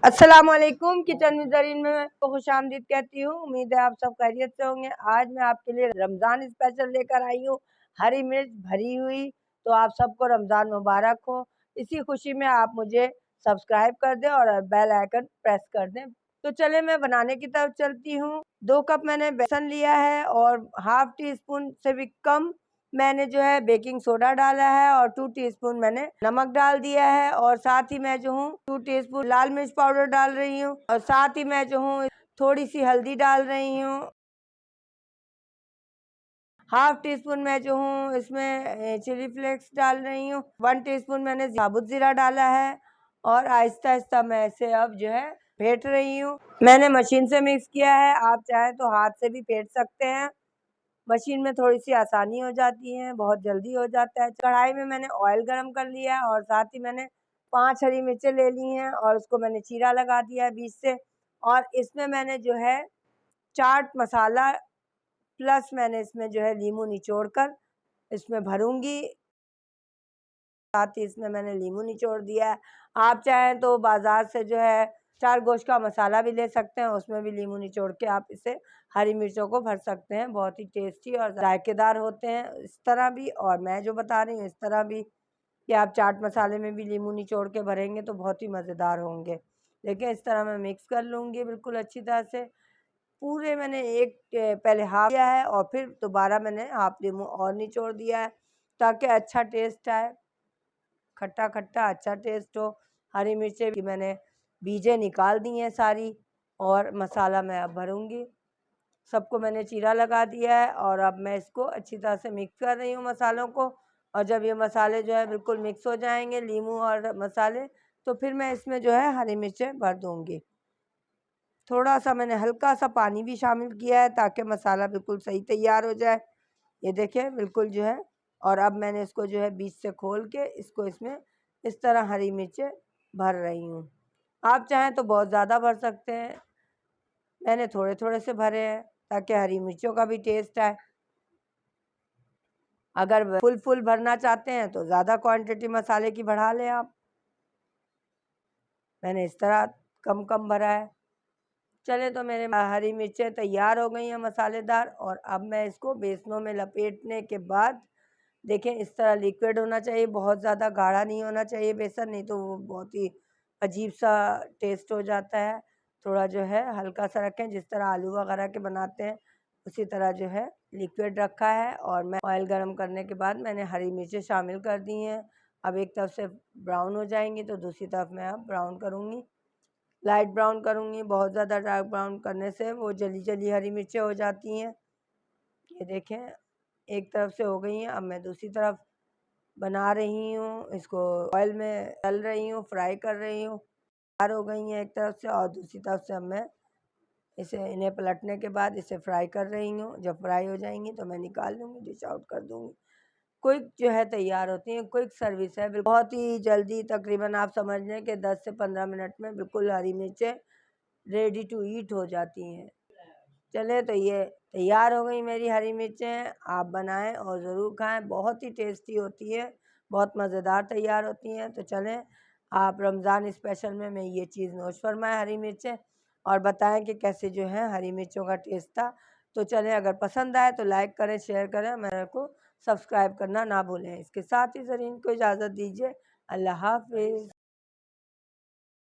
अस्सलामुअलैकुम। किचन में ज़रीन में मैं आपको खुशामदीद कहती हूँ। उम्मीद है आप सब खैरियत से होंगे। आज मैं आपके लिए रमज़ान स्पेशल लेकर आई हूँ, हरी मिर्च भरी हुई। तो आप सबको रमज़ान मुबारक हो। इसी खुशी में आप मुझे सब्सक्राइब कर दें और बेल आइकन प्रेस कर दें। तो चले मैं बनाने की तरफ चलती हूँ। 2 कप मैंने बेसन लिया है और हाफ टी स्पून से भी कम मैंने जो है बेकिंग सोडा डाला है और 2 टीस्पून मैंने नमक डाल दिया है और साथ ही मैं जो हूँ 2 टीस्पून लाल मिर्च पाउडर डाल रही हूँ और साथ ही मैं जो हूँ थोड़ी सी हल्दी डाल रही हूँ। हाफ टी स्पून मैं जो हूँ इसमें चिली फ्लेक्स डाल रही हूँ। 1 टीस्पून मैंने साबुत जीरा डाला है और आहिस्ता आहिस्ता मैं इसे अब जो है फेंट रही हूँ। मैंने मशीन से मिक्स किया है, आप चाहें तो हाथ से भी फेंट सकते हैं। मशीन में थोड़ी सी आसानी हो जाती है, बहुत जल्दी हो जाता है। कढ़ाई में मैंने ऑयल गरम कर लिया है और साथ ही मैंने 5 हरी मिर्चें ले ली हैं और उसको मैंने चीरा लगा दिया है बीच से। और इसमें मैंने जो है चाट मसाला प्लस मैंने इसमें जो है नींबू निचोड़ कर इसमें भरूंगी। साथ ही इसमें मैंने नींबू निचोड़ दिया है। आप चाहें तो बाजार से जो है चार गोश्त का मसाला भी ले सकते हैं, उसमें भी नींबू निचोड़ के आप इसे हरी मिर्चों को भर सकते हैं। बहुत ही टेस्टी और जायकेदार होते हैं इस तरह भी, और मैं जो बता रही हूँ इस तरह भी कि आप चाट मसाले में भी नींबू निचोड़ के भरेंगे तो बहुत ही मज़ेदार होंगे। देखिए इस तरह मैं मिक्स कर लूँगी बिल्कुल अच्छी तरह से। पूरे मैंने एक पहले हाफ दिया है और फिर दोबारा मैंने हाफ नींबू और निचोड़ दिया है ताकि अच्छा टेस्ट आए, खट्टा खट्टा अच्छा टेस्ट हो। हरी मिर्चें भी मैंने बीजें निकाल दी हैं सारी और मसाला मैं अब भरूंगी। सबको मैंने चीरा लगा दिया है और अब मैं इसको अच्छी तरह से मिक्स कर रही हूँ मसालों को। और जब ये मसाले जो है बिल्कुल मिक्स हो जाएंगे, नींबू और मसाले, तो फिर मैं इसमें जो है हरी मिर्चें भर दूँगी। थोड़ा सा मैंने हल्का सा पानी भी शामिल किया है ताकि मसाला बिल्कुल सही तैयार हो जाए। ये देखिए बिल्कुल जो है। और अब मैंने इसको जो है बीच से खोल के इसको इसमें इस तरह हरी मिर्चें भर रही हूँ। आप चाहें तो बहुत ज़्यादा भर सकते हैं, मैंने थोड़े थोड़े से भरे हैं ताकि हरी मिर्चों का भी टेस्ट आए। अगर फुल भरना चाहते हैं तो ज़्यादा क्वांटिटी मसाले की बढ़ा लें आप। मैंने इस तरह कम कम भरा है। चले तो मेरे हरी मिर्चें तैयार हो गई हैं मसालेदार, और अब मैं इसको बेसनों में लपेटने के बाद देखें इस तरह लिक्विड होना चाहिए, बहुत ज़्यादा गाढ़ा नहीं होना चाहिए बेसन, नहीं तो वो बहुत ही अजीब सा टेस्ट हो जाता है। थोड़ा जो है हल्का सा रखें, जिस तरह आलू वगैरह के बनाते हैं उसी तरह जो है लिक्विड रखा है। और मैं ऑयल गरम करने के बाद मैंने हरी मिर्चें शामिल कर दी हैं। अब एक तरफ से ब्राउन हो जाएंगी तो दूसरी तरफ मैं अब ब्राउन करूँगी, लाइट ब्राउन करूँगी। बहुत ज़्यादा डार्क ब्राउन करने से वो जली जली हरी मिर्चें हो जाती हैं। ये देखें एक तरफ से हो गई हैं, अब मैं दूसरी तरफ बना रही हूँ, इसको ऑयल में तल रही हूँ, फ्राई कर रही हूँ। तैयार हो गई हैं एक तरफ से और दूसरी तरफ से अब मैं इन्हें पलटने के बाद इसे फ्राई कर रही हूँ। जब फ्राई हो जाएंगी तो मैं निकाल लूँगी, डिश आउट कर दूँगी। क्विक जो है तैयार होती है, क्विक सर्विस है, बहुत ही जल्दी, तकरीबन आप समझ लें कि 10 से 15 मिनट में बिल्कुल हरी मिर्चें रेडी टू ईट हो जाती हैं। चले तो ये तैयार हो गई मेरी हरी मिर्चें, आप बनाएं और ज़रूर खाएं, बहुत ही टेस्टी होती है, बहुत मज़ेदार तैयार होती हैं। तो चलें आप रमज़ान स्पेशल में मैं ये चीज़ नोश फरमाएं हरी मिर्चें, और बताएं कि कैसे जो है हरी मिर्चों का टेस्ट था। तो चलें अगर पसंद आए तो लाइक करें, शेयर करें, मेरे को सब्सक्राइब करना ना भूलें। इसके साथ ही ज़रीन को इजाज़त दीजिए। अल्लाह हाफ़िज़।